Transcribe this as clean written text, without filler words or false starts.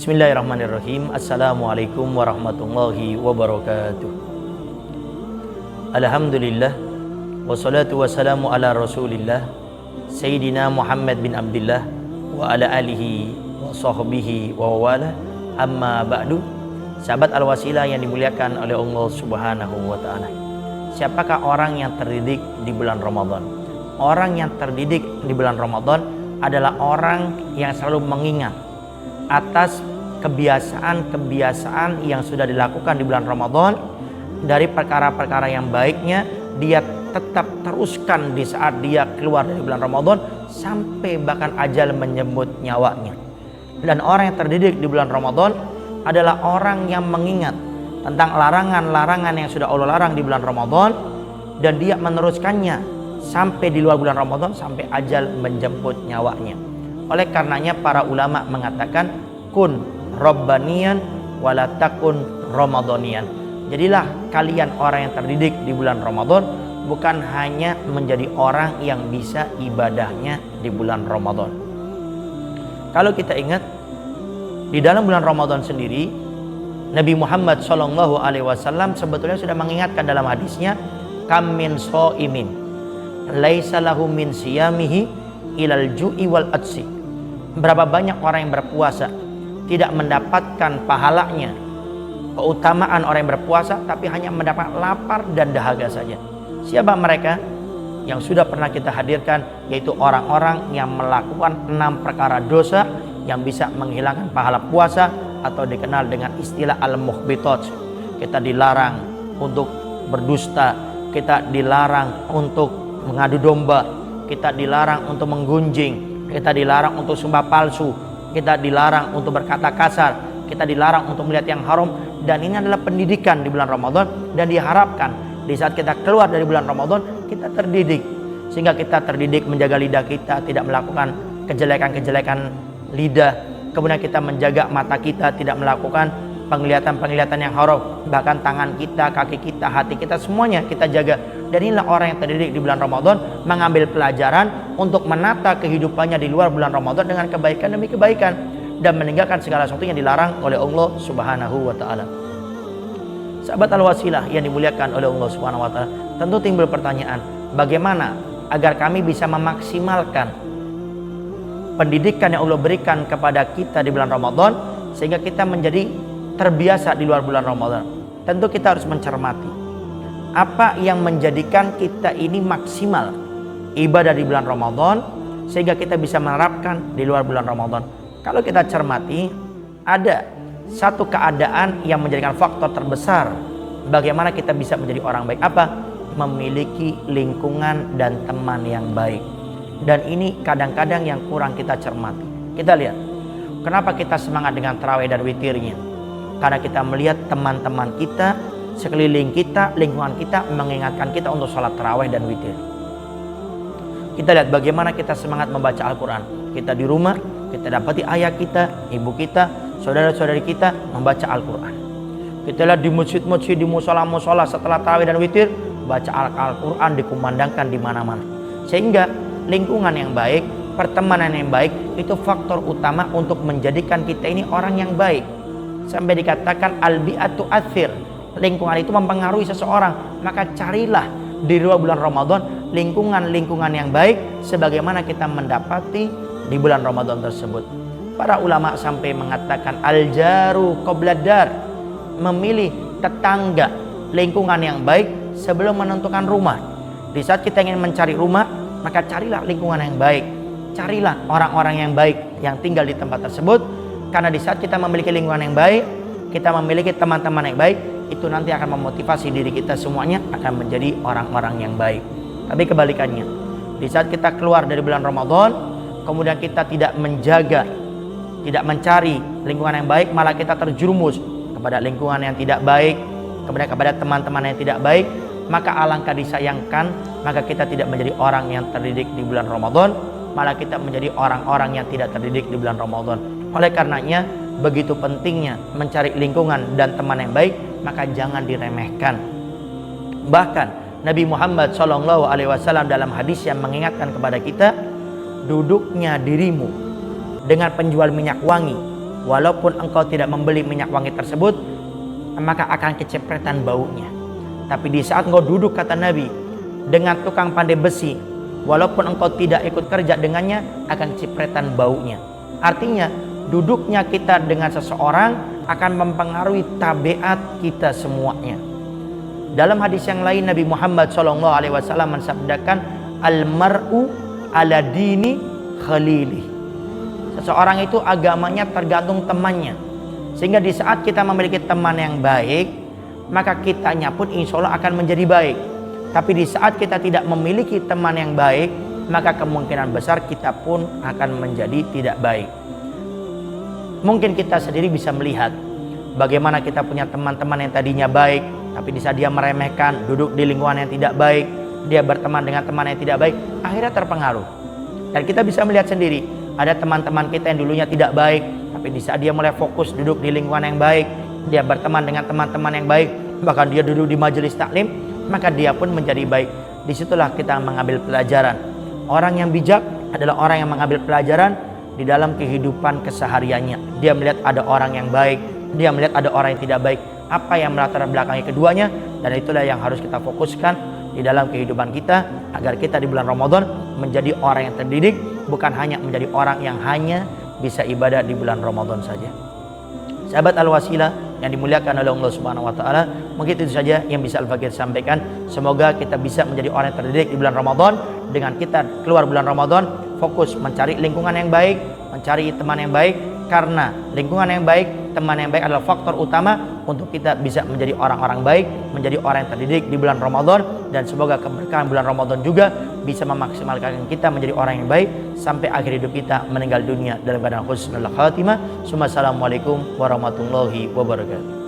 Bismillahirrahmanirrahim. Assalamualaikum warahmatullahi wabarakatuh. Alhamdulillah, wassalatu wassalamu ala rasulillah Sayyidina Muhammad bin Abdullah wa ala alihi wa sahbihi wa wala. Amma ba'du. Sahabat Al-Wasilah yang dimuliakan oleh Allah Subhanahu wa ta'ala. Siapakah orang yang terdidik di bulan Ramadan? Orang yang terdidik di bulan Ramadan adalah orang yang selalu mengingat atas kebiasaan-kebiasaan yang sudah dilakukan di bulan Ramadan. Dari perkara-perkara yang baiknya dia tetap teruskan di saat dia keluar dari bulan Ramadan sampai bahkan ajal menjemput nyawanya. Dan orang yang terdidik di bulan Ramadan adalah orang yang mengingat tentang larangan-larangan yang sudah Allah larang di bulan Ramadan, dan dia meneruskannya sampai di luar bulan Ramadan sampai ajal menjemput nyawanya. Oleh karenanya para ulama mengatakan kun rabbaniyan wala takun ramadhaniyan. Jadilah kalian orang yang terdidik di bulan Ramadan, bukan hanya menjadi orang yang bisa ibadahnya di bulan Ramadan. Kalau kita ingat di dalam bulan Ramadan sendiri, Nabi Muhammad SAW sebetulnya sudah mengingatkan dalam hadisnya, kam min shaimin laisa lahu min siyamihi ilal ju'i wal atsi. Berapa banyak orang yang berpuasa tidak mendapatkan pahalanya, keutamaan orang yang berpuasa, tapi hanya mendapat lapar dan dahaga saja. Siapa mereka? Yang sudah pernah kita hadirkan, yaitu orang-orang yang melakukan 6 perkara dosa yang bisa menghilangkan pahala puasa, atau dikenal dengan istilah al-muhbitat. Kita dilarang untuk berdusta, kita dilarang untuk mengadu domba, kita dilarang untuk menggunjing, kita dilarang untuk sumpah palsu, kita dilarang untuk berkata kasar, kita dilarang untuk melihat yang haram. Dan ini adalah pendidikan di bulan Ramadan, dan diharapkan di saat kita keluar dari bulan Ramadan kita terdidik, sehingga kita terdidik menjaga lidah kita tidak melakukan kejelekan-kejelekan lidah, kemudian kita menjaga mata kita tidak melakukan penglihatan-penglihatan yang haram, bahkan tangan kita, kaki kita, hati kita, semuanya kita jaga. Dan inilah orang yang terdidik di bulan Ramadan, mengambil pelajaran untuk menata kehidupannya di luar bulan Ramadan dengan kebaikan demi kebaikan, dan meninggalkan segala sesuatu yang dilarang oleh Allah Subhanahu wa ta'ala. Sahabat Al-Wasilah yang dimuliakan oleh Allah Subhanahu wa ta'ala, tentu timbul pertanyaan, bagaimana agar kami bisa memaksimalkan pendidikan yang Allah berikan kepada kita di bulan Ramadan sehingga kita menjadi terbiasa di luar bulan Ramadan. Tentu kita harus mencermati apa yang menjadikan kita ini maksimal ibadah di bulan Ramadan sehingga kita bisa menerapkan di luar bulan Ramadan. Kalau kita cermati, ada satu keadaan yang menjadikan faktor terbesar bagaimana kita bisa menjadi orang baik. Apa? Memiliki lingkungan dan teman yang baik. Dan ini kadang-kadang yang kurang kita cermati. Kita lihat, kenapa kita semangat dengan tarawih dan witirnya? Karena kita melihat teman-teman kita, sekeliling kita, lingkungan kita mengingatkan kita untuk sholat tarawih dan witir. Kita lihat bagaimana kita semangat membaca Al-Quran. Kita di rumah, kita dapati ayah kita, ibu kita, saudara-saudari kita membaca Al-Quran. Kita lihat di masjid-masjid, di musola-musola setelah tarawih dan witir, baca Al-Quran dikumandangkan di mana-mana. Sehingga lingkungan yang baik, pertemanan yang baik, itu faktor utama untuk menjadikan kita ini orang yang baik. Sampai dikatakan al-bi'atu athir, lingkungan itu mempengaruhi seseorang. Maka carilah di luar bulan Ramadan lingkungan-lingkungan yang baik sebagaimana kita mendapati di bulan Ramadan tersebut. Para ulama sampai mengatakan al-jaru qoblad-dar, memilih tetangga, lingkungan yang baik sebelum menentukan rumah. Di saat kita ingin mencari rumah, maka carilah lingkungan yang baik, carilah orang-orang yang baik yang tinggal di tempat tersebut. Karena di saat kita memiliki lingkungan yang baik, kita memiliki teman-teman yang baik, itu nanti akan memotivasi diri kita semuanya akan menjadi orang-orang yang baik. Tapi kebalikannya, di saat kita keluar dari bulan Ramadan, kemudian kita tidak menjaga, tidak mencari lingkungan yang baik, malah kita terjerumus kepada lingkungan yang tidak baik, kemudian kepada teman-teman yang tidak baik, maka alangkah disayangkan, maka kita tidak menjadi orang yang terdidik di bulan Ramadan, malah kita menjadi orang-orang yang tidak terdidik di bulan Ramadan. Oleh karenanya, begitu pentingnya mencari lingkungan dan teman yang baik, maka jangan diremehkan. Bahkan Nabi Muhammad SAW dalam hadis yang mengingatkan kepada kita, duduknya dirimu dengan penjual minyak wangi walaupun engkau tidak membeli minyak wangi tersebut, maka akan kecepretan baunya. Tapi di saat engkau duduk, kata Nabi, dengan tukang pandai besi, walaupun engkau tidak ikut kerja dengannya, akan kecepretan baunya. Artinya duduknya kita dengan seseorang akan mempengaruhi tabiat kita semuanya. Dalam hadis yang lain Nabi Muhammad SAW mensabdakan, al-mar'u ala dini khalili. Seseorang itu agamanya tergantung temannya. Sehingga di saat kita memiliki teman yang baik, maka kitanya pun insya Allah akan menjadi baik. Tapi di saat kita tidak memiliki teman yang baik, maka kemungkinan besar kita pun akan menjadi tidak baik. Mungkin kita sendiri bisa melihat bagaimana kita punya teman-teman yang tadinya baik, tapi di saat dia meremehkan, duduk di lingkungan yang tidak baik, dia berteman dengan teman yang tidak baik, akhirnya terpengaruh. Dan kita bisa melihat sendiri, ada teman-teman kita yang dulunya tidak baik, tapi di saat dia mulai fokus duduk di lingkungan yang baik, dia berteman dengan teman-teman yang baik, bahkan dia duduk di majelis taklim, maka dia pun menjadi baik. Disitulah kita mengambil pelajaran. Orang yang bijak adalah orang yang mengambil pelajaran di dalam kehidupan kesehariannya. Dia melihat ada orang yang baik, dia melihat ada orang yang tidak baik, apa yang melatar belakangi keduanya, dan itulah yang harus kita fokuskan di dalam kehidupan kita, agar kita di bulan Ramadan menjadi orang yang terdidik, bukan hanya menjadi orang yang hanya bisa ibadah di bulan Ramadan saja. Sahabat Al-Wasilah yang dimuliakan oleh Allah Subhanahu wa taala, mungkin itu saja yang bisa Al-Fakir sampaikan. Semoga kita bisa menjadi orang yang terdidik di bulan Ramadan. Dengan kita keluar bulan Ramadan, fokus mencari lingkungan yang baik, mencari teman yang baik, karena lingkungan yang baik, teman yang baik adalah faktor utama untuk kita bisa menjadi orang-orang baik, menjadi orang yang terdidik di bulan Ramadan. Dan semoga keberkahan bulan Ramadan juga bisa memaksimalkan kita menjadi orang yang baik sampai akhir hidup kita meninggal dunia dalam keadaan husnul khatimah. Assalamualaikum warahmatullahi wabarakatuh.